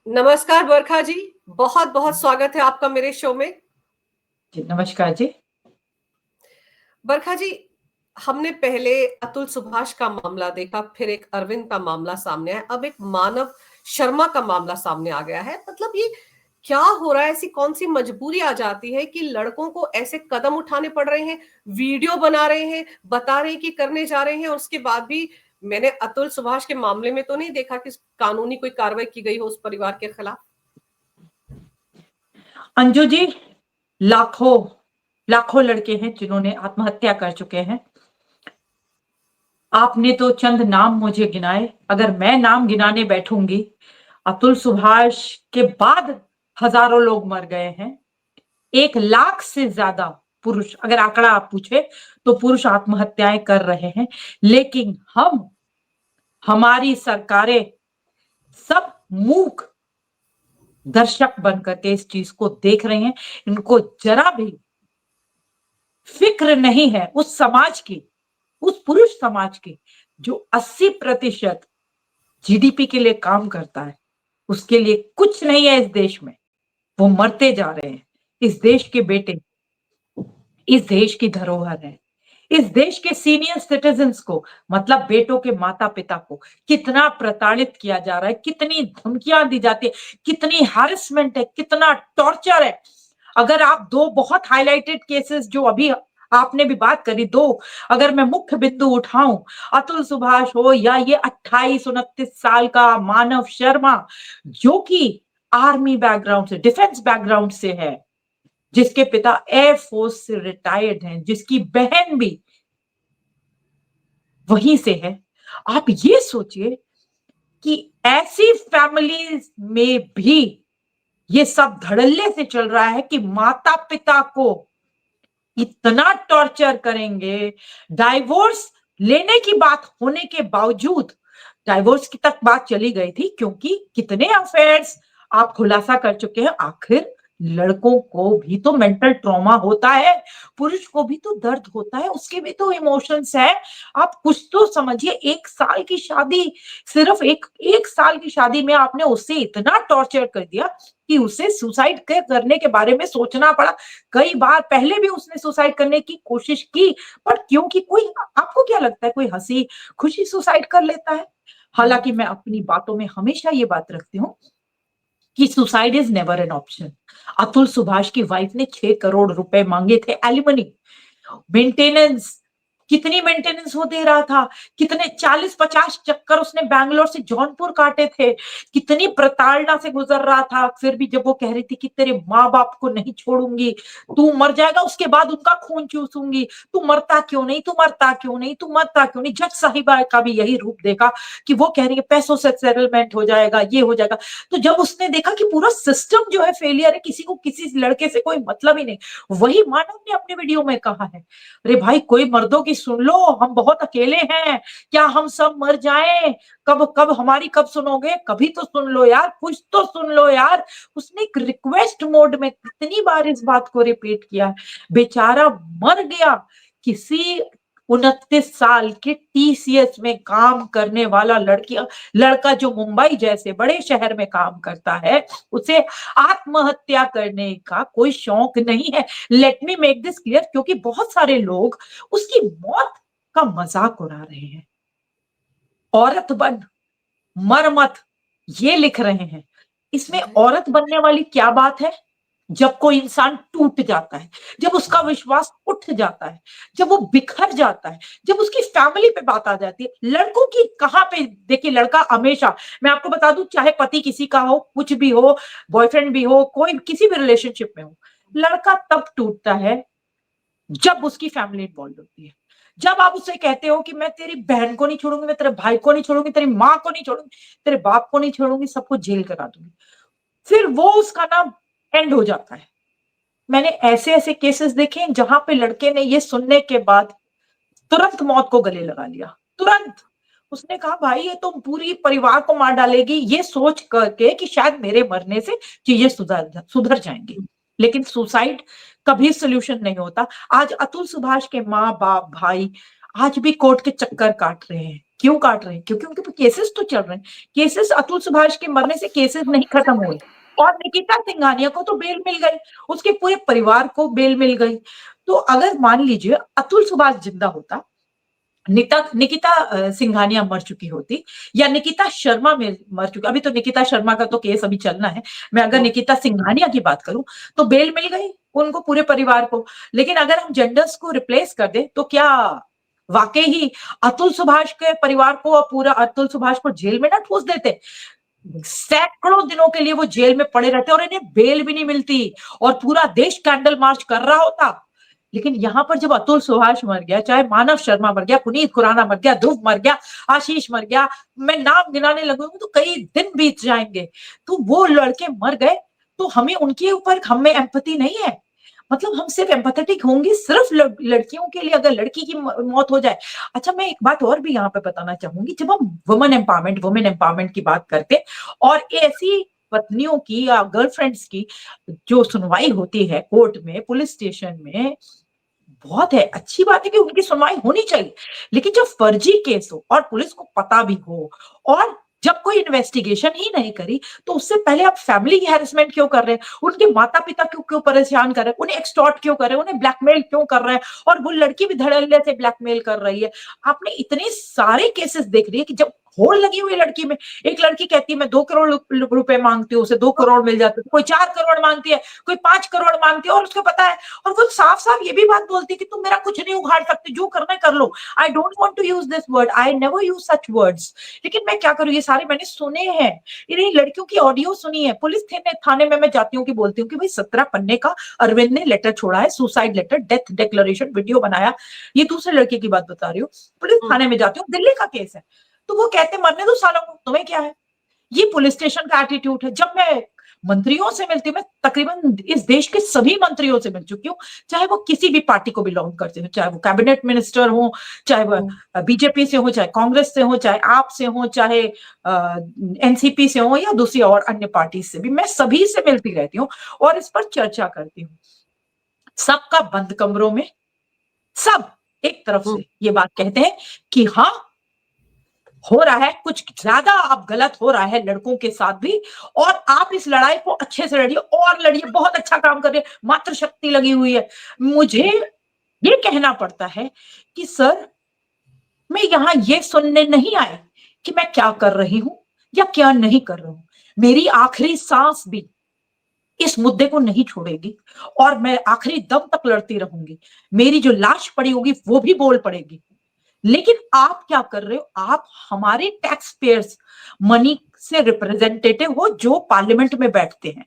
नमस्कार बरखा जी। बहुत बहुत स्वागत है आपका मेरे शो में। जी, नमस्कार जी। बरखा जी, हमने पहले अतुल सुभाष का मामला देखा, फिर एक अरविंद का मामला सामने आया, अब एक मानव शर्मा का मामला सामने आ गया है। मतलब ये क्या हो रहा है? ऐसी कौन सी मजबूरी आ जाती है कि लड़कों को ऐसे कदम उठाने पड़ रहे हैं, वीडियो बना रहे हैं, बता रहे हैं कि करने जा रहे हैं, और उसके बाद भी मैंने अतुल सुभाष के मामले में तो नहीं देखा कि कानूनी कोई कार्रवाई की गई हो उस परिवार के खिलाफ। अंजू जी, लाखों लाखों लड़के हैं जिन्होंने आत्महत्या कर चुके हैं। आपने तो चंद नाम मुझे गिनाए, अगर मैं नाम गिनाने बैठूंगी, अतुल सुभाष के बाद हजारों लोग मर गए हैं। 1 लाख से ज्यादा पुरुष, अगर आंकड़ा आप पूछे, तो पुरुष आत्महत्याएं कर रहे हैं। लेकिन हमारी सरकारें सब मूक दर्शक बनकर के इस चीज को देख रहे हैं। इनको जरा भी फिक्र नहीं है उस समाज की, उस पुरुष समाज की जो 80% जीडीपी के लिए काम करता है। उसके लिए कुछ नहीं है इस देश में। वो मरते जा रहे हैं। इस देश के बेटे, इस देश की धरोहर है। इस देश के सीनियर सिटीजन्स को, मतलब बेटों के माता पिता को कितना प्रताड़ित किया जा रहा है, कितनी धमकियां दी जाती है, कितनी हैरेसमेंट है, कितना टॉर्चर है। अगर आप दो बहुत हाईलाइटेड केसेस जो अभी आपने भी बात करी, दो अगर मैं मुख्य बिंदु उठाऊं, अतुल सुभाष हो या ये 28-29 साल का मानव शर्मा, जो कि आर्मी बैकग्राउंड से, डिफेंस बैकग्राउंड से है, जिसके पिता एयरफोर्स से रिटायर्ड हैं, जिसकी बहन भी वहीं से है। आप ये सोचिए कि ऐसी फैमिलीज में भी ये सब धड़ल्ले से चल रहा है कि माता पिता को इतना टॉर्चर करेंगे। डाइवोर्स लेने की बात होने के बावजूद, डाइवोर्स की तक बात चली गई थी, क्योंकि कितने अफेयर्स आप खुलासा कर चुके हैं। आखिर लड़कों को भी तो मेंटल ट्रॉमा होता है, पुरुष को भी तो दर्द होता है, उसके भी तो इमोशंस है। आप कुछ तो समझिए। 1 साल की शादी, सिर्फ एक साल की शादी में आपने उससे इतना टॉर्चर कर दिया कि उसे सुसाइड करने के बारे में सोचना पड़ा। कई बार पहले भी उसने सुसाइड करने की कोशिश की, पर क्योंकि कोई, आपको क्या लगता है कोई हंसी खुशी सुसाइड कर लेता है? हालांकि मैं अपनी बातों में हमेशा ये बात रखती हूँ कि suicide is never an option. Atul Subhash की वाइफ ने 6 करोड़ रुपए मांगे थे एलिमनी, मेंटेनेंस। कितनी मेंटेनेंस वो दे रहा था, कितने 40-50 चक्कर उसने बैंगलोर से जौनपुर काटे थे, कितनी प्रताड़ना से गुजर रहा था। फिर भी जब वो कह रही थी कि तेरे माँ बाप को नहीं छोड़ूंगी, तू मर जाएगा उसके बाद उनका खून चूसूंगी, तू मरता क्यों नहीं, तू मरता क्यों नहीं, तू मरता क्यों नहीं। जज साहिबा का भी यही रूप देखा कि वो कह रही है पैसों से सेटलमेंट हो जाएगा, ये हो जाएगा। तो जब उसने देखा कि पूरा सिस्टम जो है फेलियर है, किसी को किसी लड़के से कोई मतलब ही नहीं, वही मानव ने अपने वीडियो में कहा है, अरे भाई कोई मर्दों की सुन लो, हम बहुत अकेले हैं, क्या हम सब मर जाएं? कब कब हमारी कब सुनोगे? कभी तो सुन लो यार, कुछ तो सुन लो यार। उसने एक रिक्वेस्ट मोड में कितनी बार इस बात को रिपीट किया। बेचारा मर गया। किसी 29 साल के टीसीएस में काम करने वाला लड़का जो मुंबई जैसे बड़े शहर में काम करता है, उसे आत्महत्या करने का कोई शौक नहीं है। Let me make this clear, क्योंकि बहुत सारे लोग उसकी मौत का मजाक उड़ा रहे हैं। औरत बन, मर मत, ये लिख रहे हैं। इसमें औरत बनने वाली क्या बात है? जब कोई इंसान टूट जाता है, जब उसका विश्वास उठ जाता है, जब वो बिखर जाता है, जब उसकी फैमिली पे बात आ जाती है। लड़कों की कहां पे, देखिए लड़का हमेशा, मैं आपको बता दूं, चाहे पति किसी का हो, कुछ भी हो, बॉयफ्रेंड भी हो, कोई किसी भी रिलेशनशिप में हो, लड़का तब टूटता है जब उसकी फैमिली इन्वॉल्व होती है। जब आप उससे कहते हो कि मैं तेरी बहन को नहीं छोड़ूंगी, मैं तेरे भाई को नहीं छोड़ूंगी, तेरी माँ को नहीं छोड़ूंगी, तेरे बाप को नहीं छोड़ूंगी, सबको जेल करा दूंगी, फिर वो उसका नाम एंड हो जाता है। मैंने ऐसे ऐसे केसेस देखे हैं जहां पे लड़के ने ये सुनने के बाद तुरंत मौत को गले लगा लिया, तुरंत। उसने कहा भाई ये तो पूरी परिवार को मार डालेगी, ये सोच करके कि शायद मेरे मरने से चीजें सुधर सुधर जाएंगी। लेकिन सुसाइड कभी सोल्यूशन नहीं होता। आज अतुल सुभाष के माँ बाप भाई आज भी कोर्ट के चक्कर काट रहे हैं। क्यों काट रहे हैं? क्योंकि उनके केसेस तो चल रहे हैं। केसेस, अतुल सुभाष के मरने से केसेस नहीं खत्म हुए। और निकिता सिंघानिया को तो बेल मिल गई, उसके पूरे परिवार को बेल मिल गई। तो अगर मान लीजिए अतुल सुभाष जिंदा होता, निकिता सिंघानिया मर चुकी होती, या निकिता शर्मा में मर चुकी, अभी तो निकिता शर्मा का तो केस अभी चलना है, मैं अगर निकिता सिंघानिया की बात करूं तो बेल मिल गई उनको, पूरे परिवार को। लेकिन अगर हम जेंडर्स को रिप्लेस कर दे तो क्या वाकई ही अतुल सुभाष के परिवार को और पूरा अतुल सुभाष को जेल में ना ठूस देते? सैकड़ों दिनों के लिए वो जेल में पड़े रहते और इन्हें बेल भी नहीं मिलती, और पूरा देश कैंडल मार्च कर रहा होता। लेकिन यहां पर जब अतुल सुभाष मर गया, चाहे मानव शर्मा मर गया, पुनीत खुराना मर गया, ध्रुव मर गया, आशीष मर गया, मैं नाम गिनाने लगूंगी तो कई दिन बीत जाएंगे, तो वो लड़के मर गए, तो हमें उनके ऊपर, हमें एम्पैथी नहीं है? मतलब हम सिर्फ एम्पैथेटिक होंगे सिर्फ लड़कियों के लिए, अगर लड़की की मौत हो जाए। अच्छा, मैं एक बात और भी यहाँ पे बताना चाहूंगी, जब हम वुमेन एम्पावरमेंट की बात करते और ऐसी पत्नियों की या गर्लफ्रेंड्स की जो सुनवाई होती है कोर्ट में, पुलिस स्टेशन में, बहुत है, अच्छी बात है कि उनकी सुनवाई होनी चाहिए। लेकिन जब फर्जी केस हो और पुलिस को पता भी हो, और जब कोई इन्वेस्टिगेशन ही नहीं करी, तो उससे पहले आप फैमिली की हैरेसमेंट क्यों कर रहे हैं? उनके माता पिता क्यों क्यों परेशान कर रहे हैं? उन्हें एक्सटॉर्ट क्यों कर रहे हैं? उन्हें ब्लैकमेल क्यों कर रहे हैं? और वो लड़की भी धड़ल्ले से ब्लैकमेल कर रही है। आपने इतने सारे केसेस देख लिए कि जब होड़ लगी हुई लड़की में, एक लड़की कहती है मैं 2 करोड़ रुपए मांगती हूँ, उसे 2 करोड़ मिल जाते, कोई 4 करोड़ मांगती है, कोई 5 करोड़ मांगती है, और उसको पता है, और वो साफ साफ ये भी बात बोलती है कि तुम मेरा कुछ नहीं उखाड़ सकते, जो करना है कर लो। I don't want to use this word, I never use such words. लेकिन मैं क्या करूं, ये सारे मैंने सुने हैं, इन्हीं लड़कियों की ऑडियो सुनी है। पुलिस थाने में मैं जाती हूँ कि बोलती हूँ कि भाई 17 पन्ने का अरविंद ने लेटर छोड़ा है, suicide letter, death declaration, video बनाया। ये दूसरे लड़के की बात बता रही हूँ। पुलिस थाने में जाती हूँ, दिल्ली का केस है, तो वो कहते मरने दो सालों को, तुम्हें क्या है? ये पुलिस स्टेशन का एटीट्यूड है। जब मैं मंत्रियों से मिलती हूँ, मैं तकरीबन इस देश के सभी मंत्रियों से मिल चुकी हूँ, चाहे वो किसी भी पार्टी को बिलोंग करते हो, चाहे वो कैबिनेट मिनिस्टर हो, चाहे वो बीजेपी से हो, चाहे कांग्रेस से हो, चाहे आप से हो, चाहे एनसीपी से हो, या दूसरी और अन्य पार्टी से भी, मैं सभी से मिलती रहती हूँ और इस पर चर्चा करती हूँ। सबका बंद कमरों में सब एक तरफ से ये बात कहते हैं कि हाँ, हो रहा है कुछ ज्यादा, अब गलत हो रहा है लड़कों के साथ भी, और आप इस लड़ाई को अच्छे से लड़िए और लड़िए, बहुत अच्छा काम कर रहे हैं, मातृशक्ति लगी हुई है। मुझे ये कहना पड़ता है कि सर, मैं यहां ये सुनने नहीं आई कि मैं क्या कर रही हूं या क्या नहीं कर रही हूं। मेरी आखिरी सांस भी इस मुद्दे को नहीं छोड़ेगी, और मैं आखिरी दम तक लड़ती रहूंगी। मेरी जो लाश पड़ी होगी वो भी बोल पड़ेगी। लेकिन आप क्या कर रहे हो? आप हमारे टैक्स पेयर्स मनी से रिप्रेजेंटेटिव हो जो पार्लियामेंट में बैठते हैं।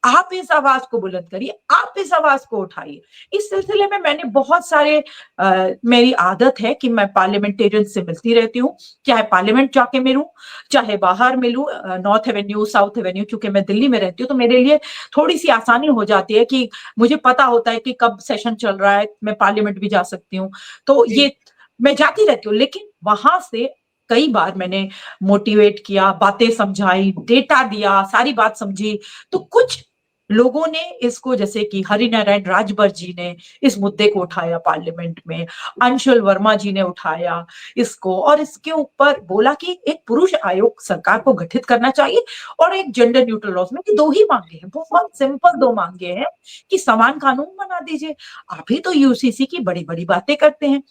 आप इस आवाज को बुलंद करिए, आप इस आवाज को उठाइए। इस सिलसिले में मैंने बहुत सारे मेरी आदत है कि मैं पार्लियामेंटेरियन से मिलती रहती हूँ, चाहे पार्लियामेंट जाके मिलूं, चाहे बाहर मिलूं, नॉर्थ एवेन्यू, साउथ एवेन्यू, क्योंकि मैं दिल्ली में रहती हूँ तो मेरे लिए थोड़ी सी आसानी हो जाती है कि मुझे पता होता है कि कब सेशन चल रहा है, मैं पार्लियामेंट भी जा सकती हूँ, तो ये मैं जाती रहती हूँ। लेकिन वहां से कई बार मैंने मोटिवेट किया, बातें समझाई, डेटा दिया, सारी बात समझी, तो कुछ लोगों ने इसको, जैसे कि हरिनारायण राजभर जी ने इस मुद्दे को उठाया पार्लियामेंट में, अंशुल वर्मा जी ने उठाया इसको, और इसके ऊपर बोला कि एक पुरुष आयोग सरकार को गठित करना चाहिए, और एक जेंडर न्यूट्रल लॉज में, कि 2 ही मांगे हैं, बहुत सिंपल 2 मांगे हैं कि समान कानून बना दीजिए। आप ही तो यूसीसी की बड़ी बड़ी बातें करते हैं।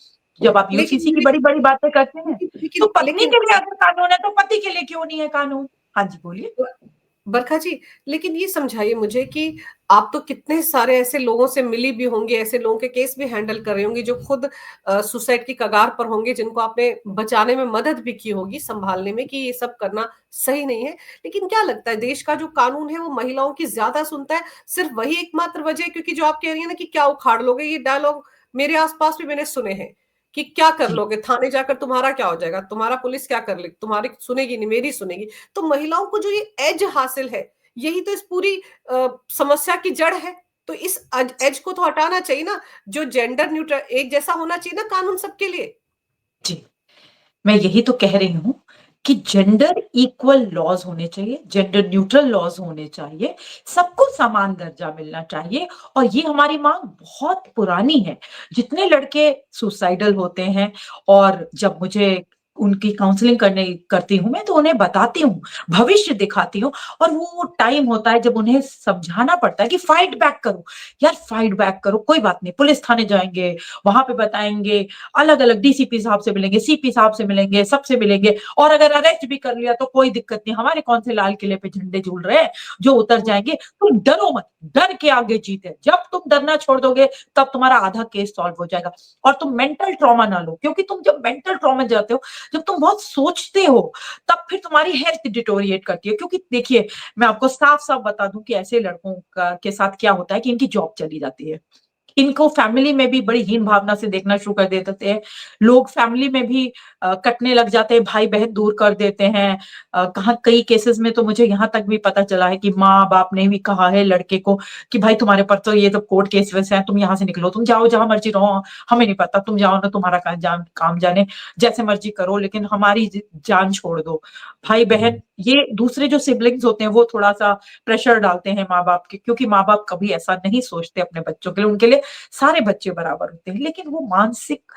जब आप यूसीसी की बड़ी बड़ी बातें करते हैं, तो पत्नी के लिए अगर कानून है तो पति के लिए क्यों नहीं है कानून? हाँ जी, बोलिए। बरखा जी, लेकिन ये समझाइए मुझे कि आप तो कितने सारे ऐसे लोगों से मिली भी होंगी, ऐसे लोगों के केस भी हैंडल कर रही होंगी जो खुद सुसाइड की कगार पर होंगे, जिनको आपने बचाने में मदद भी की होगी, संभालने में, कि ये सब करना सही नहीं है। लेकिन क्या लगता है, देश का जो कानून है वो महिलाओं की ज्यादा सुनता है? सिर्फ वही एकमात्र वजह है? क्योंकि जो आप कह रही है ना कि क्या उखाड़ लोगे, ये डायलॉग मेरे आसपास भी मैंने सुने हैं कि क्या कर लोगे, थाने जाकर तुम्हारा क्या हो जाएगा, तुम्हारा पुलिस क्या कर लेगी, तुम्हारी सुनेगी नहीं, मेरी सुनेगी। तो महिलाओं को जो ये एज हासिल है, यही तो इस पूरी समस्या की जड़ है। तो इस एज को तो हटाना चाहिए ना, जो जेंडर न्यूट्रल, एक जैसा होना चाहिए ना कानून सबके लिए। जी, मैं यही तो कह रही हूं कि जेंडर इक्वल लॉज होने चाहिए, जेंडर न्यूट्रल लॉज होने चाहिए, सबको समान दर्जा मिलना चाहिए। और ये हमारी मांग बहुत पुरानी है। जितने लड़के सुसाइडल होते हैं, और जब मुझे उनकी काउंसलिंग करती हूँ मैं, तो उन्हें बताती हूँ, भविष्य दिखाती हूँ, और वो टाइम होता है जब उन्हें समझाना पड़ता है कि फाइट बैक करो। यार फाइट बैक करो, कोई बात नहीं, पुलिस थाने जाएँगे, वहाँ पे बताएँगे, अलग-अलग डीसीपी साहब से मिलेंगे, सीपी साहब से मिलेंगे, सबसे मिलेंगे, और अगर अरेस्ट भी कर लिया तो कोई दिक्कत नहीं, हमारे कौन से लाल किले पे झंडे झूल रहे हैं, जो उतर जाएँगे। तुम डरो मत, डर के आगे जीत है। जब तुम डरना छोड़ दोगे, तब तुम्हारा आधा केस सॉल्व हो जाएगा। और तुम मेंटल ट्रॉमा ना लो, क्योंकि तुम जब मेंटल ट्रॉमा में जाते हो, जब तुम बहुत सोचते हो, तब फिर तुम्हारी हेल्थ डिटोरिएट करती है। क्योंकि देखिए, मैं आपको साफ-साफ बता दूँ कि ऐसे लड़कों का के साथ क्या होता है कि इनकी जॉब चली जाती है। इनको फैमिली में भी बड़ी हीन भावना से देखना शुरू कर देते हैं। लोग फैमिली में भी कटने लग जाते हैं, भाई-बहन दूर कर देते हैं। कहाँ कई केसेज़ में तो मुझे यहाँ तक भी पता चला है कि माँ-बाप ने भी कहा है लड़के को कि भाई तुम्हारे पर तो ये तो कोर्ट केसेज़ हैं, तुम यहाँ से निकलो, तुम जाओ जहाँ मर्ज़ी रहो, हमें नहीं पता, तुम जाओ ना, तुम्हारा काम जाने, जैसे मर्ज़ी करो, लेकिन हमारी जान छोड़ दो। भाई-बहन ये दूसरे जो सिबलिंग्स होते हैं वो थोड़ा-सा प्रेशर डालते हैं माँ-बाप के, क्योंकि माँ-बाप कभी ऐसा नहीं सोचते अपने बच्चों के लिए, उनके लिए सारे बच्चे बराबर होते हैं। लेकिन वो मानसिक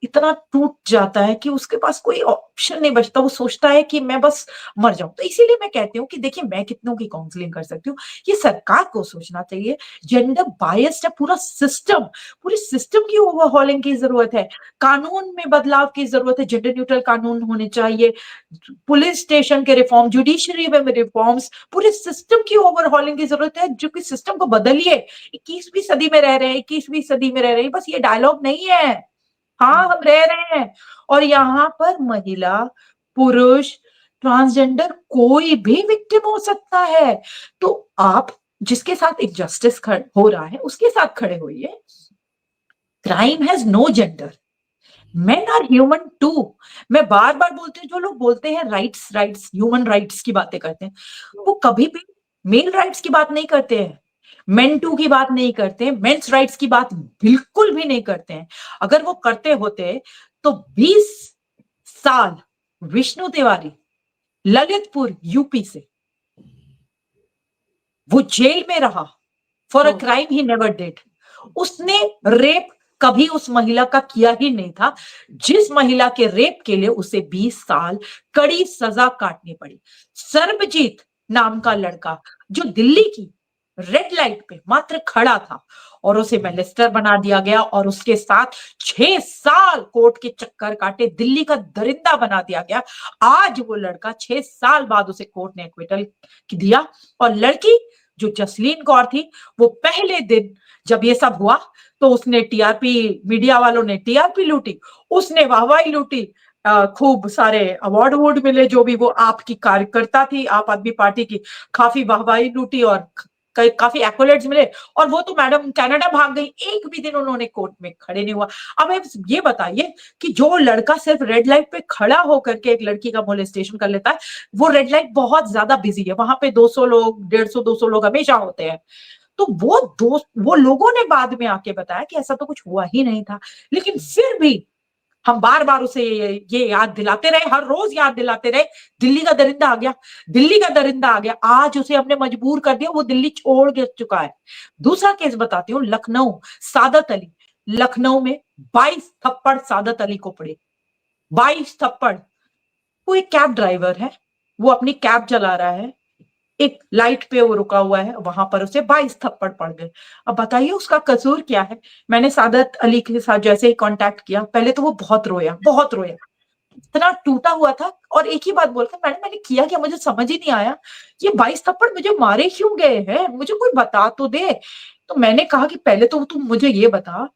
इतना टूट जाता है कि उसके पास कोई ऑप्शन नहीं बचता, वो सोचता है कि मैं बस मर जाऊँ। तो इसीलिए मैं कहती हूँ कि देखिए, मैं कितनों की काउंसलिंग कर सकती हूँ, ये सरकार को सोचना चाहिए। जेंडर बायस्ड है पूरा सिस्टम, पूरे सिस्टम की ओवरहॉलिंग की ज़रूरत है। कानून में बदलाव की ज़रूरत है, जेंडर न्यूट्रल कानून होने चाहिए। पुलिस स्टेशन के रिफॉर्म, जुडिशरी में रिफॉर्म्स, पूरे सिस्टम की ओवरहॉलिंग की ज़रूरत है, जो कि सिस्टम को बदलिए। 21वीं सदी में रह रहे हैं, 21वीं सदी में रह रहे हैं, बस ये डायलॉग नहीं है। हाँ, हम रह रहे हैं, और यहाँ पर महिला, पुरुष, ट्रांसजेंडर कोई भी विक्टिम हो सकता है। तो आप जिसके साथ इनजस्टिस हो रहा है, उसके साथ खड़े होइए। Crime has no gender. Men are human too. मैं बार-बार बोलती हूँ, जो लोग बोलते हैं राइट्स, राइट्स, ह्यूमन राइट्स की बातें करते हैं, वो कभी भी मेल राइट्स की बात नहीं करते हैं। मेन टू की बात नहीं करते हैं, मेंस राइट्स की बात बिल्कुल भी नहीं करते हैं। अगर वो करते होते, तो 20 साल विष्णु तिवारी, ललितपुर यूपी से, वो जेल में रहा for a hmm, crime he never did. उसने रेप कभी उस महिला का किया ही नहीं था, जिस महिला के रेप के लिए उसे 20 साल कड़ी सजा काटनी पड़ी। सर्वजीत नाम का लड़का, जो दिल्ली की रेड लाइट पे मात्र खड़ा था, और उसे मेलिस्टर बना दिया गया, और उसके साथ 6 साल कोर्ट के चक्कर काटे, दिल्ली का दरिंदा बना दिया गया। आज वो लड़का 6 साल बाद उसे कोर्ट ने एक्विटल दिया, और लड़की जो जसलीन कौर थी, वो पहले दिन जब ये सब हुआ, तो उसने टीआरपी, मीडिया वालों ने टीआरपी लूटी, उसने वाहवाही लूटी, खूब सारे अवार्ड वुड मिले, जो भी वो आपकी कार्यकर्ता थी, आप आदमी पार्टी की, काफी वाहवाही लूटी, और काफी एक्कोलेट्स मिले, और वो तो मैडम कनाडा भाग गई, एक भी दिन उन्होंने कोर्ट में खड़े नहीं हुआ। अब आप ये बताइए कि जो लड़का सिर्फ रेड लाइट पे खड़ा होकर के एक लड़की का मोलेस्टेशन कर लेता है, वो रेड लाइट बहुत ज्यादा बिजी है, वहां पे 200 लोग, 150-200 लोग हमेशा होते हैं। तो वो लोगों ने बाद में आके बताया कि ऐसा तो कुछ हुआ ही नहीं था। लेकिन फिर भी हम बार-बार उसे ये याद दिलाते रहे, हर रोज याद दिलाते रहे। दिल्ली का दरिंदा आ गया, दिल्ली का दरिंदा आ गया। आज उसे हमने मजबूर कर दिया, वो दिल्ली छोड़ के चुका है। दूसरा केस बताती हूँ, लखनऊ, सादत अली। लखनऊ में 22 थप्पड़ सादत अली को पड़े, 22 थप्पड़। वो एक कैब ड्राइवर है, वो अपनी कैब चला रहा है, एक लाइट पे वो रुका हुआ है, वहां पर उसे 22 थप्पड़ पड़ गए। अब बताइए उसका कसूर क्या है? मैंने सादत अली के साथ जैसे ही कांटेक्ट किया, पहले तो वो बहुत रोया, बहुत रोया, इतना टूटा हुआ था, और एक ही बात बोलता, मैडम मैंने किया क्या, मुझे समझ ही नहीं आया, ये 22 थप्पड़ मुझे मारे क्यों गए हैं, मुझे कोई बता तो दे। तो मैंने कहा कि पहले तो तुम मुझे ये बता,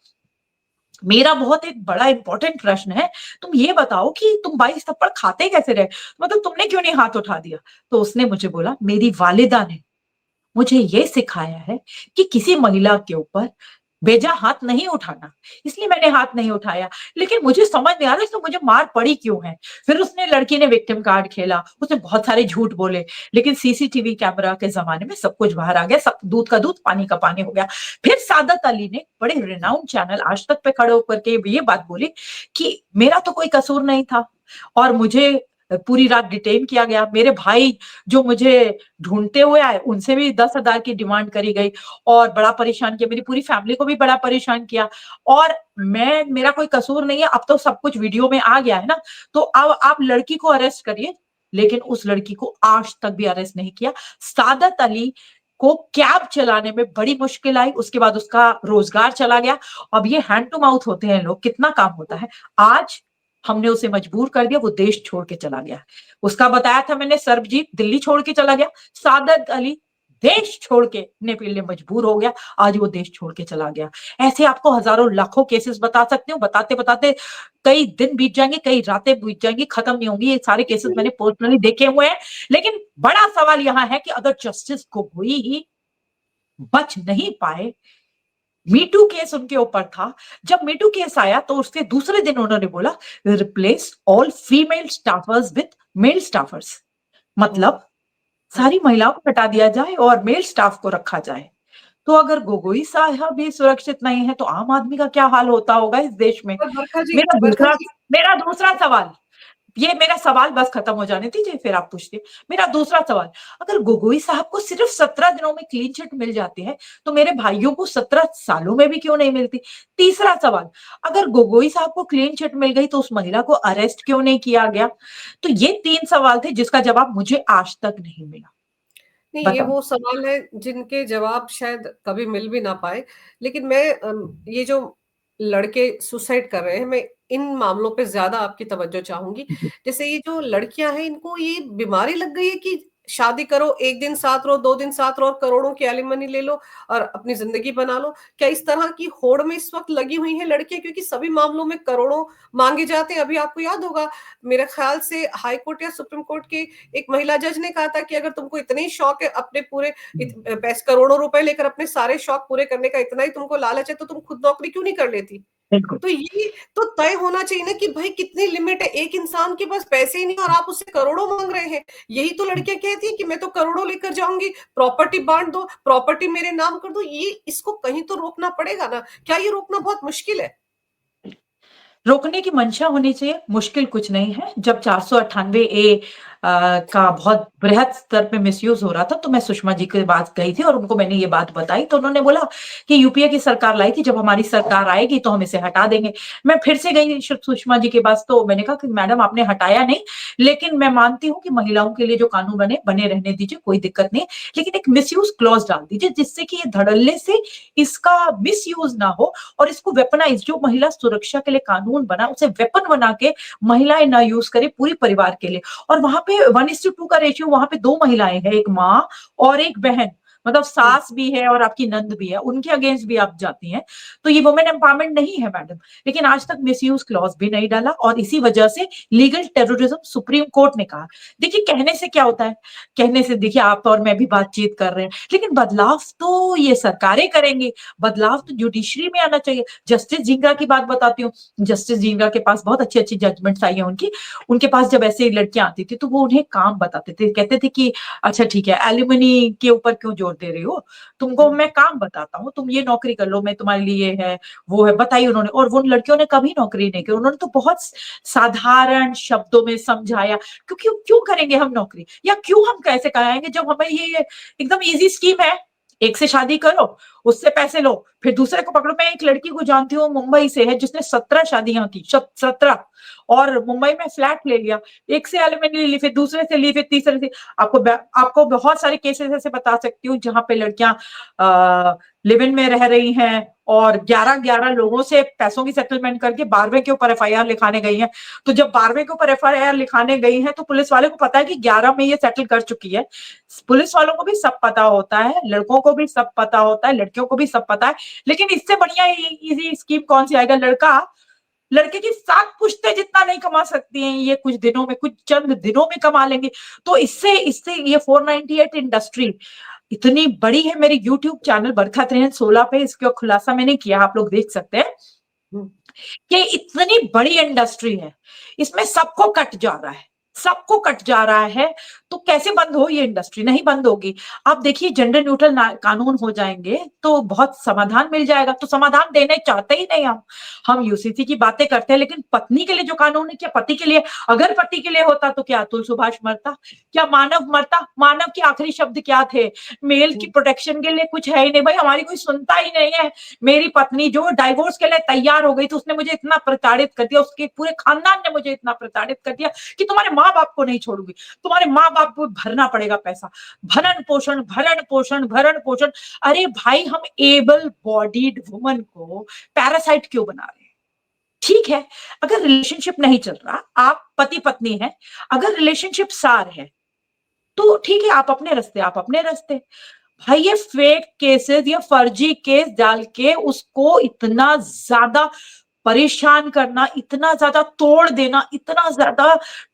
मेरा बहुत एक बड़ा इंपॉर्टेंट प्रश्न है, तुम ये बताओ कि तुम 22 थप्पड़ खाते कैसे रहे, मतलब तुमने क्यों नहीं हाथ उठा दिया? तो उसने मुझे बोला, मेरी वालिदा ने मुझे ये सिखाया है कि किसी महिला के ऊपर बेजा हाथ नहीं उठाना, इसलिए मैंने हाथ नहीं उठाया। लेकिन मुझे समझ नहीं आ रहा इसमें मुझे मार पड़ी क्यों है? फिर उसने, लड़की ने विक्टिम कार्ड खेला, उसने बहुत सारे झूठ बोले, लेकिन सीसीटीवी कैमरा के ज़माने में सब कुछ बाहर आ गया, सब दूध का दूध, पानी का पानी हो गया। फिर सादत अली ने बड़े रिनाउंड चैनल आज तक पे खड़े होकर के ये बात बोली कि मेरा तो कोई कसूर नहीं था, और मुझे पूरी रात डिटेन किया गया। मेरे भाई जो मुझे ढूंढते हुए आए उनसे भी 10,000 की डिमांड करी गई और बड़ा परेशान किया, मेरी पूरी फैमिली को भी बड़ा परेशान किया। और मेरा कोई कसूर नहीं है, अब तो सब कुछ वीडियो में आ गया है ना, तो अब आप लड़की को अरेस्ट करिए, लेकिन उस लड़की को आज तक भी अरेस्ट नहीं किया। सादत अली को कैब चलाने में बड़ी मुश्किल आई, उसके बाद उसका रोजगार चला गया। अब ये हैंड टू माउथ होते हैं लोग, कितना काम होता है। आज हमने उसे मजबूर कर दिया, वो देश छोड़ के चला गया। उसका बताया था मैंने, सरबजीत दिल्ली छोड़ के चला गया, सादत अली देश छोड़ के ने लिए मजबूर हो गया, आज वो देश छोड़ के चला गया। ऐसे आपको हजारों लाखों केसेस बता सकते हो, बताते बताते कई दिन बीत जाएंगे, कई रातें बीत जाएंगी, खत्म नहीं होंगी। ये सारे केसेस मैंने पर्सनली देखे हुए हैं। लेकिन बड़ा सवाल यहां है कि अगर जस्टिस गोगोई ही बच नहीं पाए, मीटू केस उनके ऊपर था, जब मीटू केस आया तो उसके दूसरे दिन उन्होंने बोला replace all female staffers with male staffers, मतलब सारी महिलाओं को हटा दिया जाए और मेल स्टाफ को रखा जाए। तो अगर गोगोई साहब भी सुरक्षित नहीं है तो आम आदमी का क्या हाल होता होगा इस देश में। और बरखा जी, मेरा बरखा दूसरा जी, मेरा दूसरा सवाल, ये मेरा सवाल बस खत्म हो जाने दीजिए फिर आप पूछते। मेरा दूसरा सवाल, अगर गोगोई साहब को सिर्फ 17 दिनों में क्लीन चिट मिल जाती है तो मेरे भाइयों को 17 सालों में भी क्यों नहीं मिलती। तीसरा सवाल, अगर गोगोई साहब को क्लीन चिट मिल गई तो उस महिला को अरेस्ट क्यों नहीं किया गया। तो ये 3 सवाल थे जिसका जवाब मुझे आज तक नहीं मिला। नहीं, ये बताओ। वो सवाल है जिनके जवाब शायद कभी मिल भी ना पाए। लेकिन मैं ये जो लड़के सुसाइड कर रहे हैं, मैं इन मामलों पे ज्यादा आपकी तवज्जो चाहूंगी। जैसे ये जो लड़कियां हैं, इनको ये बीमारी लग गई है कि शादी करो, एक दिन साथ रहो, 2 दिन साथ रहो और करोड़ों की एलिमनी ले लो और अपनी जिंदगी बना लो। क्या इस तरह की होड़ में इस वक्त लगी हुई हैं लड़कियां? क्योंकि सभी मामलों में करोड़ों मांगे जाते हैं। अभी आपको याद होगा, मेरे ख्याल से हाई कोर्ट या सुप्रीम कोर्ट के एक महिला जज ने कहा था कि अगर तुमको इतने ही शौक है अपने पूरे पैसे करोड़ों रुपए लेकर अपने सारे शौक पूरे करने का, इतना ही तुमको लालच है, तो तुम खुद नौकरी क्यों नहीं कर लेती? बिल्कुल। तो ये तो तय होना चाहिए ना कि भाई कितनी लिमिट है। एक इंसान के पास पैसे ही नहीं और आप उससे करोड़ों मांग रहे हैं। यही तो लड़कियां कहती हैं कि मैं तो करोड़ों लेकर जाऊंगी, प्रॉपर्टी बांट दो, प्रॉपर्टी मेरे नाम कर दो। ये इसको कहीं तो रोकना पड़ेगा ना। क्या ये रोकना बहुत मुश्किल है? रोकने की मंशा होनी चाहिए, मुश्किल कुछ नहीं है। जब 498 ए का बहुत बृहद स्तर पे मिसयूज हो रहा था तो मैं सुषमा जी के पास गई थी और उनको मैंने ये बात बताई, तो उन्होंने बोला कि यूपीए की सरकार लाई थी, जब हमारी सरकार आएगी तो हम इसे हटा देंगे। मैं फिर से गई सुषमा जी के पास, तो मैंने कहा कि मैडम आपने हटाया नहीं, लेकिन मैं मानती हूँ कि महिलाओं के लिए जो कानून बने बने रहने दीजिए, कोई दिक्कत नहीं, लेकिन एक मिसयूज क्लॉज डाल दीजिए जिससे कि ये धड़ल्ले से इसका मिसयूज ना हो और इसको वेपनाइज, जो महिला सुरक्षा के लिए कानून बना उसे वेपन बना के महिलाएं ना यूज करे पूरी परिवार के लिए। और वहां पे 1:2 का रेशियो, वहां पे 2 महिलाएं हैं, एक माँ और एक बहन, मतलब सास भी है और आपकी नंद भी है, उनके अगेंस्ट भी आप जाती हैं। तो ये वुमेन एम्पावरमेंट नहीं है मैडम। लेकिन आज तक मिसयूज क्लॉज भी नहीं डाला और इसी वजह से लीगल टेररिज्म सुप्रीम कोर्ट ने कहा। देखिए कहने से क्या होता है, कहने से देखिए आप और मैं भी बातचीत कर रहे हैं, लेकिन बदलाव तो ये सरकारें करेंगी, बदलाव तो जुडिशरी में आना चाहिए। जस्टिस झींगा की बात बताती हूँ, जस्टिस झींगा के पास बहुत अच्छी अच्छी जजमेंट्स आई है उनकी। उनके पास जब ऐसे लड़कियां आती थी तो वो उन्हें काम बताते थे, कहते थे कि अच्छा ठीक है, एलिमनी के ऊपर क्यों जोर दे रही हो, तुमको मैं काम बताता हूँ, तुम ये नौकरी कर लो, मैं तुम्हारे लिए है वो है बताई उन्होंने। और वो लड़कियों ने कभी नौकरी नहीं की, उन्होंने तो बहुत साधारण शब्दों में समझाया, क्योंकि क्यों करेंगे हम नौकरी, या क्यों हम कैसे कराएंगे जब हमें ये एकदम इजी स्कीम है, एक से शादी करो, उससे पैसे लो, फिर दूसरे को पकड़ो। मैं एक लड़की को जानती हूँ, मुंबई से है, जिसने 17 शादियां की, 17, और मुंबई में फ्लैट ले लिया, एक से एलिमनी ली, फिर दूसरे से ली, फिर तीसरे से। आपको बहुत सारे केसेस ऐसे बता सकती हूँ जहां पे लड़कियां लिव इन में रह रही हैं और 11-11 लोगों से पैसों की सेटलमेंट करके 12वें के ऊपर एफआईआर लिखाने गई हैं। तो जब 12वें के ऊपर एफआईआर लिखाने गई हैं तो पुलिस वाले को पता है कि 11 में ये सेटल कर चुकी है। पुलिस वालों को भी सब पता होता है, लड़कों को भी सब पता होता है, लड़कियों को भी सब पता है। लेकिन इससे बढ़िया इजी स्कीम कौन सी आएगा। लड़के की 7 पुश्तें जितना नहीं कमा सकती हैं ये कुछ दिनों में, कुछ चंद दिनों में कमा लेंगे। तो इससे इससे ये 498 इंडस्ट्री इतनी बड़ी है। मेरे यूट्यूब चैनल बरखा 316 पे इसका खुलासा मैंने किया, आप लोग देख सकते हैं कि इतनी बड़ी इंडस्ट्री है, इसमें सबको कट जा रहा है, सबको कट जा रहा है, तो कैसे बंद हो ये इंडस्ट्री? नहीं बंद होगी। आप देखिए जेंडर न्यूट्रल कानून हो जाएंगे तो बहुत समाधान मिल जाएगा, तो समाधान देने चाहते ही नहीं हम यूसीसी की बातें करते हैं, लेकिन पत्नी के लिए जो कानून है, क्या पति के लिए? अगर पति के लिए होता तो क्या अतुल सुभाष मरता? क्या मानव मरता? मानव के आखिरी शब्द क्या थे? मेल की प्रोटेक्शन के लिए कुछ है ही नहीं भाई, हमारी कोई सुनता ही नहीं है। मेरी पत्नी जो डाइवोर्स के लिए तैयार हो गई, तो उसने मुझे इतना प्रताड़ित कर दिया, उसके पूरे खानदान ने मुझे इतना प्रताड़ित कर दिया कि तुम्हारे माँ बाप को नहीं छोड़ूंगी, तुम्हारे माँ बाप को भरना पड़ेगा पैसा, भरण पोषण भरण पोषण भरण पोषण। अरे भाई, हम एबल बॉडीड वुमन को पैरासाइट क्यों बना रहे हैं? ठीक है, अगर रिलेशनशिप नहीं चल रहा, आप पति पत्नी है, अगर रिलेशनशिप सार है तो ठीक है, आप अपने रास्ते, आप अपने रास्ते। भाई ये फेक केसेस या फर्जी केस डाल के उसको इतना ज्यादा परेशान करना, इतना ज्यादा तोड़ देना, इतना ज्यादा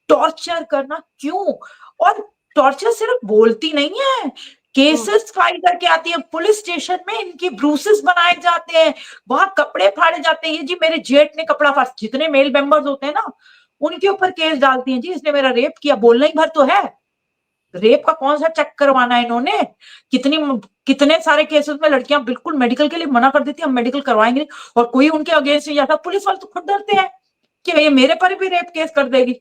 टॉर्चर करना क्यों? और टॉर्चर सिर्फ बोलती नहीं है, केसेस फाइल करके आती है पुलिस स्टेशन में, इनके ब्रूसेस बनाए जाते हैं, वहां कपड़े फाड़े जाते हैं। ये जी मेरे जेठ ने कपड़ा फाड़, जितने मेल मेंबर्स होते हैं ना, उनके ऊपर केस डालती हैं, जी इसने मेरा रेप किया, बोलना ही भर तो है। रेप का कौन सा चेक करवाना है इन्होंने? कितनी कितने सारे केसेस में लड़कियां बिल्कुल मेडिकल के लिए मना कर देती है, हम मेडिकल करवाएंगे नहीं, और कोई उनके अगेंस्ट नहीं जाता। पुलिस वाले तो खुद डरते हैं कि ये मेरे पर भी रेप केस कर देगी।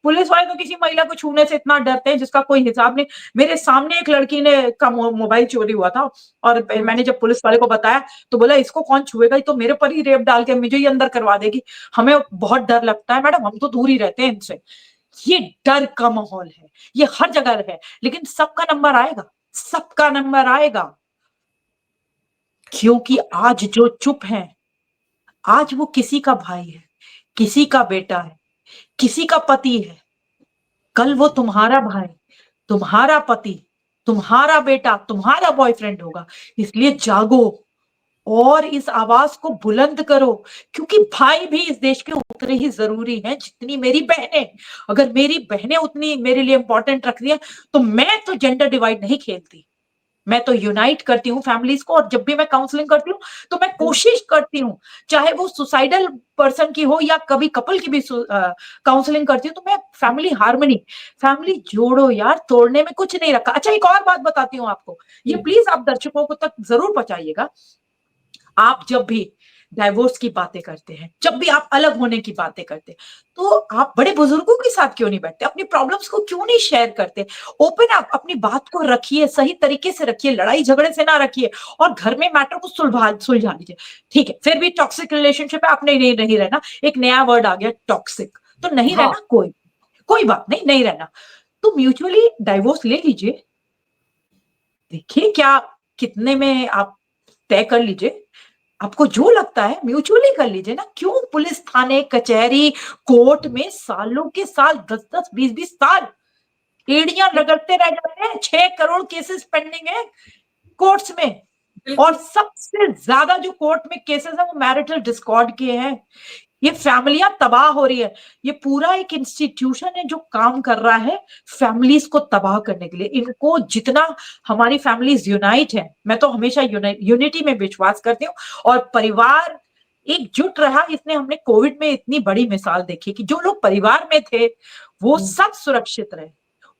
पुलिस वाले तो किसी महिला को छूने से इतना डरते हैं जिसका कोई हिसाब नहीं। मेरे सामने एक लड़की ने का मोबाइल चोरी हुआ था, और मैंने जब पुलिस वाले को बताया तो बोला इसको कौन छुएगा, तो मेरे पर ही रेप डाल के मुझे ही अंदर करवा देगी। हमें बहुत डर लगता है मैडम, हम तो दूर ही रहते हैं इनसे। ये डर का माहौल है, ये हर जगह है, लेकिन सबका नंबर आएगा, सबका नंबर आएगा। क्योंकि आज जो चुप है, आज वो किसी का भाई है, किसी का बेटा है, किसी का पति है, कल वो तुम्हारा भाई, तुम्हारा पति, तुम्हारा बेटा, तुम्हारा बॉयफ्रेंड होगा। इसलिए जागो और इस आवाज को बुलंद करो, क्योंकि भाई भी इस देश के उतने ही जरूरी हैं जितनी मेरी बहनें। अगर मेरी बहनें उतनी मेरे लिए इंपॉर्टेंट रखती हैं, तो मैं तो जेंडर डिवाइड नहीं खेलती, मैं तो यूनाइट करती हूँ फैमिलीज को। और जब भी मैं काउंसलिंग करती हूँ तो मैं कोशिश करती हूँ, चाहे वो सुसाइडल पर्सन की हो या कभी कपल की भी काउंसलिंग करती हूँ, तो मैं फैमिली हार्मनी, फैमिली जोड़ो यार, तोड़ने में कुछ नहीं रखा। अच्छा, एक और बात बताती हूँ आपको, ये प्लीज आप दर्शकों को तक जरूर पहुंचाइएगा। आप जब भी डाइवोर्स की बातें करते हैं, जब भी आप अलग होने की बातें करते हैं, तो आप बड़े बुजुर्गों के साथ क्यों नहीं बैठते? अपनी प्रॉब्लम्स को क्यों नहीं शेयर करते? ओपन अप, अपनी बात को रखिए, सही तरीके से रखिए, लड़ाई झगड़े से ना रखिए, और घर में मैटर को सुलझा लीजिए। ठीक है, फिर भी टॉक्सिक रिलेशनशिप है, आपने नहीं रहना, एक नया वर्ड आ गया टॉक्सिक, तो नहीं हाँ। रहना, कोई बात नहीं, नहीं रहना, तो म्यूचुअली डाइवोर्स ले लीजिए। देखिए क्या, कितने में आप तय कर लीजिए, आपको जो लगता है म्यूचुअली कर लीजिए ना। क्यों पुलिस थाने कचहरी कोर्ट में सालों के साल, 10-10 20-20 साल एड़ियां रगड़ते रह जाते हैं? 6 करोड़ केसेस पेंडिंग है कोर्ट्स में, और बिल्कुल। सबसे ज्यादा जो कोर्ट में केसेस है वो मैरिटल डिस्कॉर्ड के हैं। ये फैमिलियां तबाह हो रही है, ये पूरा एक इंस्टीट्यूशन है जो काम कर रहा है फैमिलीज को तबाह करने के लिए। इनको जितना हमारी फैमिलीज यूनाइट है, मैं तो हमेशा यूनिटी में विश्वास करती हूँ, और परिवार एकजुट रहा, इसने हमने कोविड में इतनी बड़ी मिसाल देखी कि जो लोग परिवार में थे वो सब सुरक्षित रहे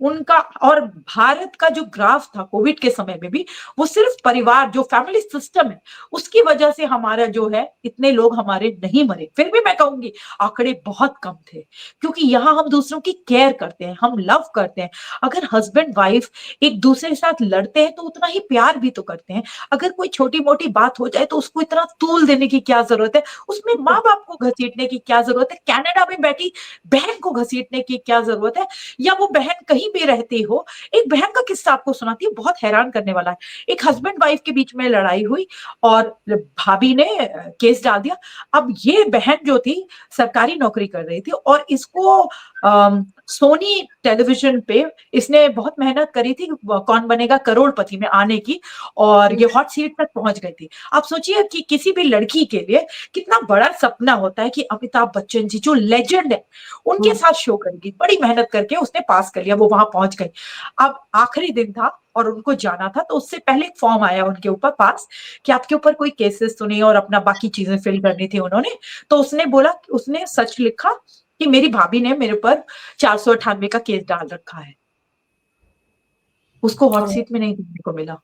उनका। और भारत का जो ग्राफ था कोविड के समय में भी, वो सिर्फ परिवार, जो फैमिली सिस्टम है, उसकी वजह से हमारा जो है इतने लोग हमारे नहीं मरे। फिर भी मैं कहूंगी आंकड़े बहुत कम थे, क्योंकि यहाँ हम दूसरों की केयर करते हैं, हम लव करते हैं। अगर हस्बैंड वाइफ एक दूसरे के साथ लड़ते हैं तो उतना ही प्यार भी तो करते हैं। अगर कोई छोटी मोटी बात हो जाए तो उसको इतना तूल देने की क्या जरूरत है? उसमें माँ बाप को घसीटने की क्या जरूरत है? कनाडा में बैठी बहन को घसीटने की क्या जरूरत है? या वो बहन कहीं भी रहती हो, एक बहन का किस्सा आपको सुनाती हूँ, बहुत हैरान करने वाला है। एक हस्बैंड वाइफ के बीच में लड़ाई हुई और भाभी ने केस डाल दिया। अब ये बहन जो थी सरकारी नौकरी कर रही थी, और इसको सोनी टेलीविजन पे इसने बहुत मेहनत करी थी कौन बनेगा करोड़पति में आने की, और ये हॉट सीट तक पहुंच गई थी। आप सोचिए कि किसी भी लड़की के लिए कितना बड़ा सपना होता है कि अमिताभ बच्चन जी जो लेजेंड है उनके साथ शो करेगी। बड़ी मेहनत करके उसने पास कर लिया, वो वहां पहुंच गई। अब आखिरी दिन था और उनको जाना था, तो उससे पहले एक फॉर्म आया उनके ऊपर पास कि आपके ऊपर कोई केसेस तो नहीं, और अपना बाकी चीजें फिल करनी थी उन्होंने। तो उसने बोला, उसने सच लिखा कि मेरी भाभी ने मेरे ऊपर 498 का केस डाल रखा है, उसको हॉट सीट में नहीं देखने को मिला।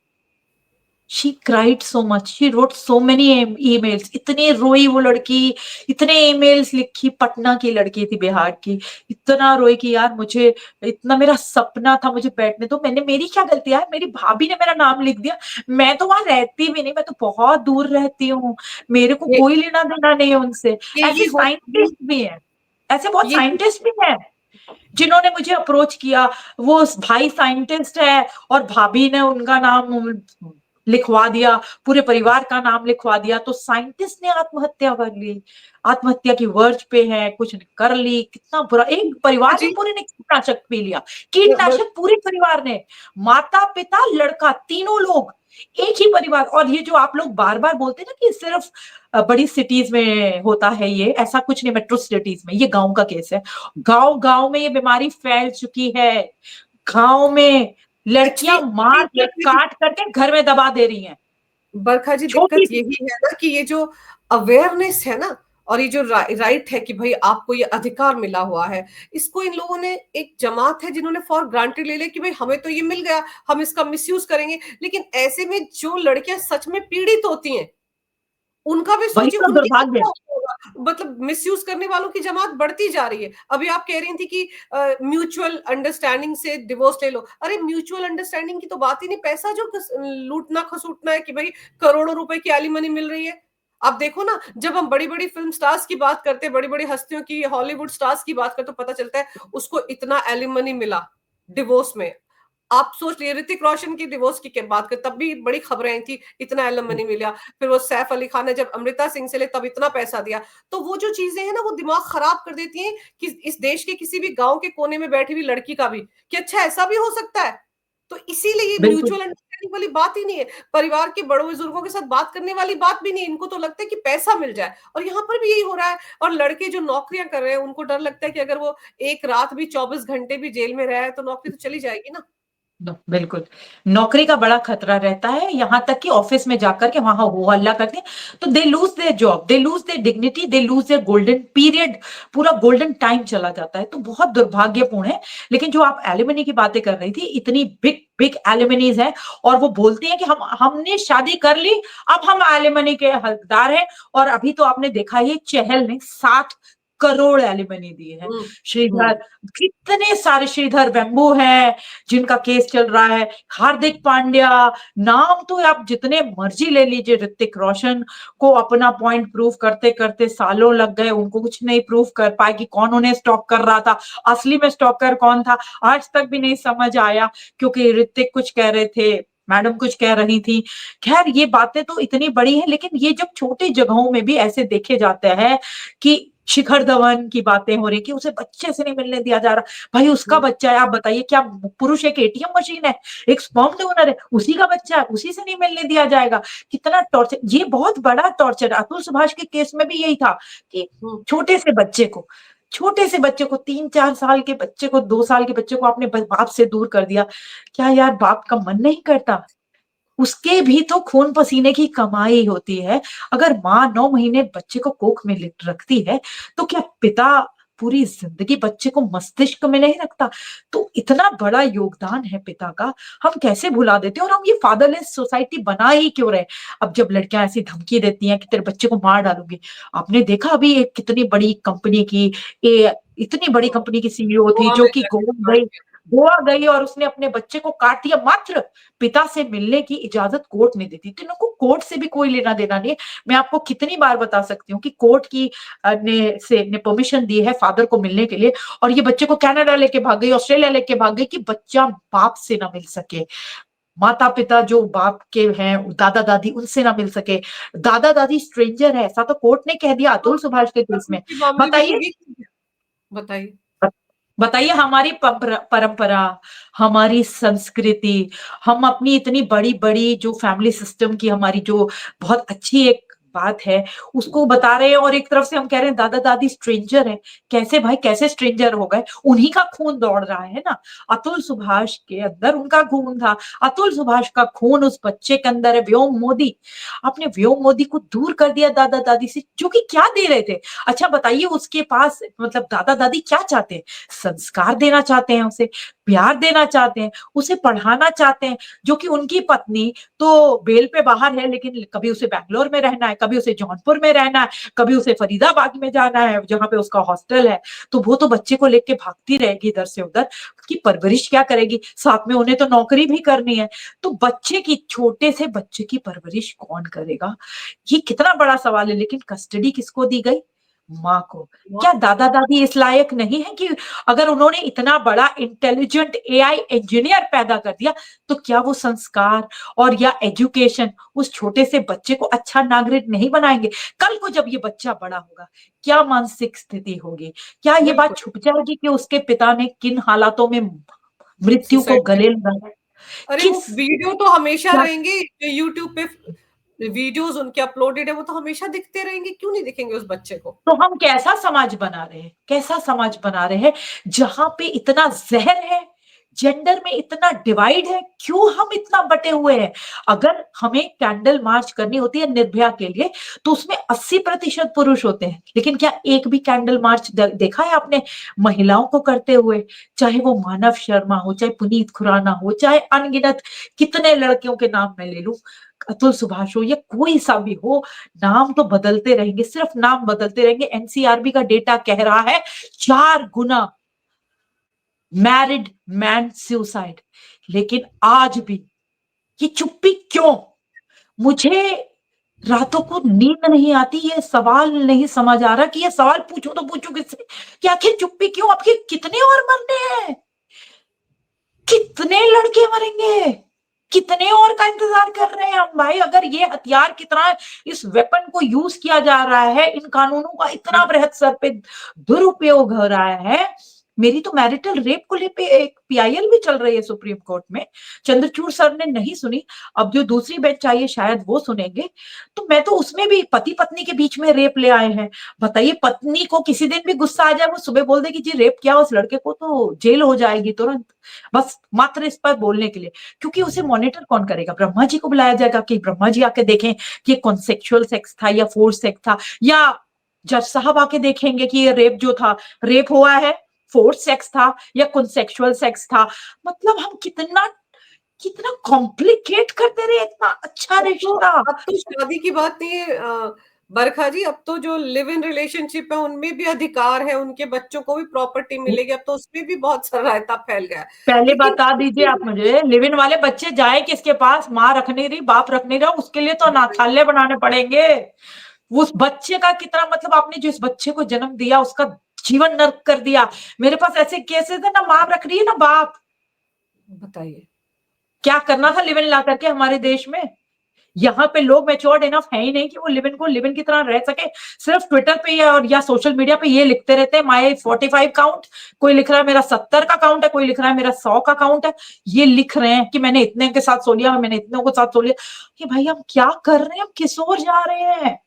She cried so much, she wrote so many emails, इतनी रोई वो लड़की, इतने ईमेल्स लिखी, पटना की लड़की थी, बिहार की, इतना रोई कि यार मुझे, इतना मेरा सपना था मुझे बैठने दो, मैंने, मेरी क्या गलती है, मेरी भाभी ने मेरा नाम लिख दिया, मैं तो वहां रहती भी नहीं, मैं तो बहुत दूर रहती हूँ, मेरे को ये कोई लेना देना नहीं है उनसे। ये ऐसे होती है, साइंटिस्ट भी हैं, ऐसे बहुत ये साइंटिस्ट भी हैं जिन्होंने मुझे अप्रोच किया। वो भाई साइंटिस्ट है और भाभी ने उनका नाम लिखवा दिया, पूरे परिवार का नाम लिखवा दिया, तो साइंटिस्ट ने आत्महत्या कर ली, आत्महत्या की वर्ज पे है, कुछ कर ली, कितना बुरा। एक परिवार ने जी, पूरे ने कीटनाशक पी लिया, कीटनाशक पूरे परिवार ने, माता पिता लड़का तीनों लोग, एक ही परिवार। और ये जो आप लोग बार बार बोलते हैं ना कि सिर्फ बड़ी सिटीज में होता है, ये ऐसा कुछ नहीं, मेट्रो सिटीज में, ये गांव का केस है, गांव गांव में ये बीमारी फैल चुकी है, गांव में लड़कियां एक्चुअली मार के काट करके घर में दबा दे रही हैं, बरखा जी, दिक्कत छोटी यही है ना कि ये जो अवेयरनेस है ना, और ये जो राइट है कि भाई आपको ये अधिकार मिला हुआ है, इसको इन लोगों ने, एक जमात है जिन्होंने फॉर ग्रांटेड ले लिया कि भाई हमें तो ये मिल गया, हम इसका मिसयूज करेंगे। लेकिन ऐसे में जो लड़कियां सच में पीड़ित होती हैं, उनका भी वही सोचिए, तो उनके साथ दुर्भाग्य क्या है। होगा। मतलब मिसयूज करने वालों की जमात बढ़ती जा रही है। अभी आप कह रही थी कि म्यूचुअल अंडरस्टैंडिंग से डिवोर्स ले लो। अरे म्यूचुअल अंडरस्टैंडिंग की तो बात ही नहीं, पैसा जो लूटना खसूटना है कि भाई करोड़ों रुपए की एलिमनी मिल रही है। आप देखो ना, जब हम बड़ी बड़ी फिल्म स्टार्स की बात करते हैं, बड़ी बड़ी हस्तियों की, हॉलीवुड स्टार्स की बात करते, तो पता चलता है उसको इतना एलिमनी मिला डिवोर्स में। आप सोच लिए ऋतिक रोशन की डिवोर्स की क्या बात कर, तब भी बड़ी खबरें आई थी, इतना एलिमनी मिला। फिर वो सैफ अली खान ने जब अमृता सिंह से ले तब इतना पैसा दिया। तो वो जो चीजें हैं ना, वो दिमाग खराब कर देती हैं कि इस देश के किसी भी गांव के कोने में बैठी हुई लड़की का भी, कि अच्छा ऐसा भी हो सकता है। तो इसीलिए ये बिल्कुल। म्यूचुअल अंडरस्टैंडिंग वाली बात ही नहीं है, परिवार के बड़ों बुजुर्गों के साथ बात करने वाली बात भी नहीं है। इनको तो लगता है कि पैसा मिल जाए, और यहाँ पर भी यही हो रहा है। और लड़के जो नौकरियां कर रहे हैं, उनको डर लगता है कि अगर वो एक रात भी 24 घंटे भी जेल में रहे तो नौकरी तो चली जाएगी ना। बिल्कुल, नौकरी का बड़ा खतरा रहता है, यहाँ तक कि ऑफिस में जाकर के वहां हो हल्ला करते हैं, तो they lose their job, they lose their dignity, they lose their golden period, पूरा गोल्डन टाइम चला जाता है, तो बहुत दुर्भाग्यपूर्ण है। लेकिन जो आप एलिमनी की बातें कर रही थी, इतनी बिग बिग एलिमनीज है, और वो बोलती हैं कि हमने शादी कर ली, अब हम एलिमनी के हकदार हैं। और अभी तो आपने देखा ही, चहल ने 7 करोड़ एलिमनी दी है। हम्म। श्रीधर, हम्म। कितने सारे, श्रीधर वेम्बू है जिनका केस चल रहा है, हार्दिक पांड्या, नाम तो आप जितने मर्जी ले लीजिए, ऋतिक रोशन को अपना पॉइंट प्रूव करते करते सालों लग गए, उनको कुछ नहीं प्रूव कर पाए कि कौन उन्हें स्टॉक कर रहा था, असली में स्टॉकर कौन था, आज तक भी नहीं समझ आया, क्योंकि ऋतिक कुछ कह रहे थे, मैडम कुछ कह रही थी। खैर, ये बातें तो इतनी बड़ी है, लेकिन ये जब छोटी जगहों में भी ऐसे देखे जाते हैं कि शिखर धवन की बातें हो रही कि उसे बच्चे से नहीं मिलने दिया जा रहा, भाई उसका हम्म। बच्चा है, आप बताइए, क्या पुरुष एक एटीएम मशीन है, एक स्पर्म डोनर है, उसी का बच्चा है, उसी से नहीं मिलने दिया जाएगा? कितना टॉर्चर, ये बहुत बड़ा टॉर्चर। अतुल सुभाष के केस में भी यही था कि हम्म। छोटे से बच्चे को, छोटे से बच्चे को, 3-4 साल के बच्चे को, 2 साल के बच्चे को आपने बाप से दूर कर दिया। क्या यार बाप का मन नहीं करता? उसके भी तो खून पसीने की कमाई होती है। अगर माँ 9 महीने बच्चे को कोख में रखती है, तो क्या पिता पूरी जिंदगी बच्चे को मस्तिष्क में नहीं रखता? तो इतना बड़ा योगदान है पिता का, हम कैसे भुला देते हैं? और हम ये फादरलेस सोसाइटी बना ही क्यों रहे? अब जब लड़कियां ऐसी धमकी देती हैं कि तेरे बच्चे को मार डालूंगी, आपने देखा अभी एक कितनी बड़ी कंपनी की, इतनी बड़ी कंपनी की सीईओ थी गोवा जो में कि गोवा गई और उसने अपने बच्चे को काट दिया, मात्र पिता से मिलने की इजाजत कोर्ट ने दी थी। तो इनको कोर्ट से भी कोई लेना देना नहीं है। मैं आपको कितनी बार बता सकती हूँ कि कोर्ट की ने परमिशन दी है फादर को मिलने के लिए, और ये बच्चे को कनाडा लेके भाग गई, ऑस्ट्रेलिया लेके भाग गई कि बच्चा बाप से ना मिल सके, माता पिता जो बाप के हैं, दादा दादी, उनसे ना मिल सके, दादा दादी स्ट्रेंजर है, ऐसा तो कोर्ट ने कह दिया तो अतुल सुभाष के केस में। के मामले में तो बताइए, ये बताइए। बताइए, हमारी परंपरा, हमारी संस्कृति, हम अपनी इतनी बड़ी बड़ी जो फैमिली सिस्टम की हमारी जो बहुत अच्छी एक बात है उसको बता रहे हैं, और एक तरफ से हम कह रहे हैं दादा दादी स्ट्रेंजर है। कैसे भाई, कैसे स्ट्रेंजर हो गए? उन्हीं का खून दौड़ रहा है ना। अतुल सुभाष के अंदर उनका खून था, अतुल सुभाष का खून उस बच्चे के अंदर है। व्योम मोदी, आपने व्योम मोदी को दूर कर दिया दादा दादी से, जो कि क्या दे रहे थे? अच्छा बताइए, उसके पास मतलब दादा दादी क्या चाहते हैं? संस्कार देना चाहते हैं, उसे प्यार देना चाहते हैं, उसे पढ़ाना चाहते हैं। जो कि उनकी पत्नी तो बेल पे बाहर है, लेकिन कभी उसे बैंगलोर में रहना है, कभी उसे जौनपुर में रहना है, कभी उसे फरीदाबाद में जाना है जहां पे उसका हॉस्टल है। तो वो तो बच्चे को लेके भागती रहेगी इधर से उधर, कि परवरिश क्या करेगी? साथ में उन्हें तो नौकरी भी करनी है। तो बच्चे की, छोटे से बच्चे की परवरिश कौन करेगा? ये कितना बड़ा सवाल है। लेकिन कस्टडी किसको दी गई? माँ को। क्या दादा दादी इस लायक नहीं है कि अगर उन्होंने इतना बड़ा इंटेलिजेंट एआई इंजीनियर पैदा कर दिया, तो क्या वो संस्कार और या एजुकेशन उस छोटे से बच्चे को अच्छा नागरिक नहीं बनाएंगे? कल को जब ये बच्चा बड़ा होगा, क्या मानसिक स्थिति होगी? क्या ये बात बिल्कुल। छुप जाएगी कि उसके पिता ने किन हालातों में मृत्यु को सुसाइड कर, गले लगाया? अरे वो किस वीडियो तो हमेशा क्या रहेंगे जो यूट्यूब पे वीडियोस उनके अपलोडेड है, वो तो हमेशा दिखते रहेंगे, क्यों नहीं दिखेंगे उस बच्चे को? तो हम कैसा समाज बना रहे हैं? कैसा समाज बना रहे हैं जहां पे इतना जहर है, जेंडर में इतना डिवाइड है? क्यों हम इतना बटे हुए हैं? अगर हमें कैंडल मार्च करनी होती है निर्भया के लिए, तो उसमें 80% पुरुष होते हैं, लेकिन क्या एक भी कैंडल मार्च देखा है आपने महिलाओं को करते हुए? चाहे वो मानव शर्मा हो, चाहे पुनीत खुराना हो, चाहे अनगिनत कितने लड़कियों के नाम मैं ले लूं, अतुल सुभाष हो या कोई सा भी हो, नाम तो बदलते रहेंगे, सिर्फ नाम बदलते रहेंगे। एनसीआरबी का डेटा कह रहा है 4 गुना मैरिड मैन सुसाइड। लेकिन आज भी ये चुप्पी क्यों? मुझे रातों को नींद नहीं आती, ये सवाल नहीं समझ आ रहा कि ये सवाल पूछूं तो पूछूं किससे, कि आखिर चुप्पी क्यों? आपके कितने और मरने हैं? कितने लड़के मरेंगे? कितने और का इंतजार कर रहे हैं हम भाई? अगर ये हथियार की तरह इस वेपन को यूज किया जा रहा है, इन कानूनों का इतना बृहद सर पे दुरुपयोग हो रहा है। मेरी तो मैरिटल रेप को लेके एक पीआईएल भी चल रही है सुप्रीम कोर्ट में, चंद्रचूड़ सर ने नहीं सुनी। अब जो दूसरी बेंच आई है शायद वो सुनेंगे। तो मैं तो उसमें भी पति पत्नी के बीच में रेप ले आए हैं। बताइए, पत्नी को किसी दिन भी गुस्सा आ जाए, वो सुबह बोल देगी जी रेप किया उस लड़के को, तो जेल हो जाएगी तुरंत, बस मात्र इस पर बोलने के लिए। क्योंकि उसे मॉनिटर कौन करेगा? ब्रह्मा जी को बुलाया जाएगा कि ब्रह्मा जी आके देखें कि ये कॉन्सेक्सुअल सेक्स था या फोर्स सेक्स था, या जज साहब आके देखेंगे कि ये रेप जो था, रेप हुआ है, फोर्स सेक्स था या कॉन्सेक्सुअल सेक्स था? मतलब हम कितना कितना कॉम्प्लिकेट करते रहे इतना अच्छा रिश्ता। अब तो शादी की बात नहीं है बरखा जी, अब तो जो लिव इन रिलेशनशिप है उनमें भी अधिकार है, उनके बच्चों को भी प्रॉपर्टी मिलेगी, अब तो उसमें भी बहुत सारा रायता फैल गया है। पहले लेकिन बता दीजिए आप मुझे, लिव इन वाले बच्चे जाए किसके पास? माँ रख नहीं रही, बाप रख नहीं रहा, उसके लिए तो अनाथालय बनाने पड़ेंगे। उस बच्चे का कितना मतलब, आपने जो इस बच्चे को जन्म दिया उसका जीवन नर्क कर दिया। मेरे पास ऐसे केसेस है, ना माँ रख रही है ना बाप। बताइए। क्या करना था लिव इन ला करके हमारे देश में? यहाँ पे लोग मैच्योर्ड इनफ है ही नहीं कि वो लिव इन को लिव इन की तरह रह सके। सिर्फ ट्विटर पे या सोशल मीडिया पे ये लिखते रहते हैं माई 45 काउंट, कोई लिख रहा है मेरा 70 का काउंट है, कोई लिख रहा है मेरा 100 का काउंट है। ये लिख रहे हैं कि मैंने इतने के साथ सो लिया, मैंने इतने के साथ सो लिया। कि भाई हम क्या कर रहे हैं? हम किस ओर जा रहे हैं?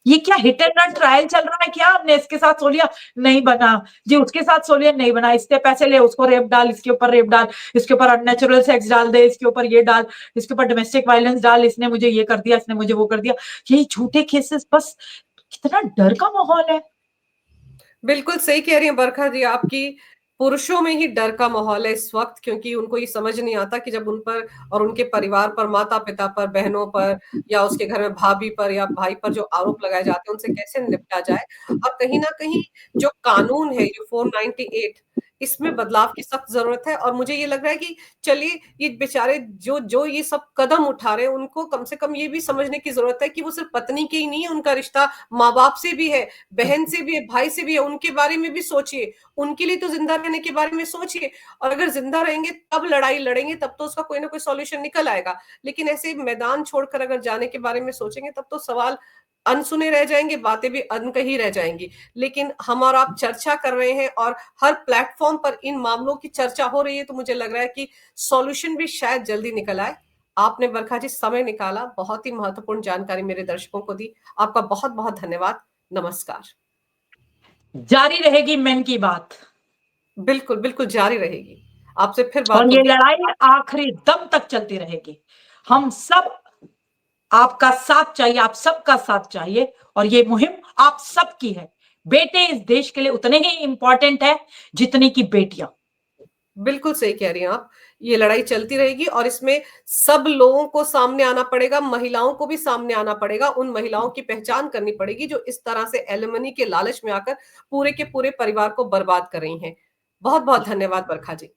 ये क्या हिट एंड रन ट्रायल चल रहा है क्या? हमने इसके साथ सो लिया, नहीं बना जी, उसके साथ सो लिया, नहीं बना, इससे पैसे ले, उसको रेप डाल, इसके ऊपर रेप डाल, इसके ऊपर अननेचुरल सेक्स डाल दे, इसके ऊपर ये डाल, इसके ऊपर डोमेस्टिक वायलेंस डाल, इसने मुझे ये कर दिया, इसने मुझे वो कर दिया। यही झूठे केसेस बस। कितना डर का माहौल है। बिल्कुल सही कह रही हैं बरखा जी, आपकी पुरुषों में ही डर का माहौल है इस वक्त, क्योंकि उनको ये समझ नहीं आता कि जब उन पर और उनके परिवार पर, माता पिता पर, बहनों पर, या उसके घर में भाभी पर या भाई पर जो आरोप लगाए जाते हैं उनसे कैसे निपटा जाए। और कहीं ना कहीं जो कानून है, जो 498, इसमें बदलाव की सख्त जरूरत है। और मुझे ये लग रहा है कि चलिए, ये बेचारे जो जो ये सब कदम उठा रहे हैं, उनको कम से कम ये भी समझने की जरूरत है कि वो सिर्फ पत्नी के ही नहीं है, उनका रिश्ता माँ बाप से भी है, बहन से भी है, भाई से भी है, उनके बारे में भी सोचिए। उनके लिए तो जिंदा रहने के बारे में सोचिए। और अगर जिंदा रहेंगे तब लड़ाई लड़ेंगे, तब तो उसका कोई ना कोई सॉल्यूशन निकल आएगा। लेकिन ऐसे मैदान छोड़कर अगर जाने के बारे में सोचेंगे, तब तो सवाल अनसुने रह जाएंगे, बातें भी अनकही रह जाएंगी। लेकिन हम और आप चर्चा कर रहे हैं और हर प्लेटफॉर्म पर इन मामलों की चर्चा हो रही है, तो मुझे लग रहा है कि सॉल्यूशन भी शायद जल्दी निकल आए। आपने बरखा जी समय निकाला, बहुत ही महत्वपूर्ण जानकारी मेरे दर्शकों को दी। आपका बहुत-बहुत धन्यवाद। नमस्कार। जारी रहेगी मन की बात। बिल्कुल, बिल्कुल जारी रहेगी। आपसे फिर बात और ये होगी। लड़ाई आखिरी दम तक चलती रहेगी। हम सब आपका साथ चाहिए, आप सबका साथ चाहिए और ये मुहिम आप सबकी है। बेटे इस देश के लिए उतने ही इंपॉर्टेंट है जितनी की बेटियां। बिल्कुल सही कह रही हैं आप। ये लड़ाई चलती रहेगी और इसमें सब लोगों को सामने आना पड़ेगा, महिलाओं को भी सामने आना पड़ेगा, उन महिलाओं की पहचान करनी पड़ेगी जो इस तरह से एलिमनी के लालच में आकर पूरे के पूरे परिवार को बर्बाद कर रही हैं। बहुत-बहुत धन्यवाद बरखा जी।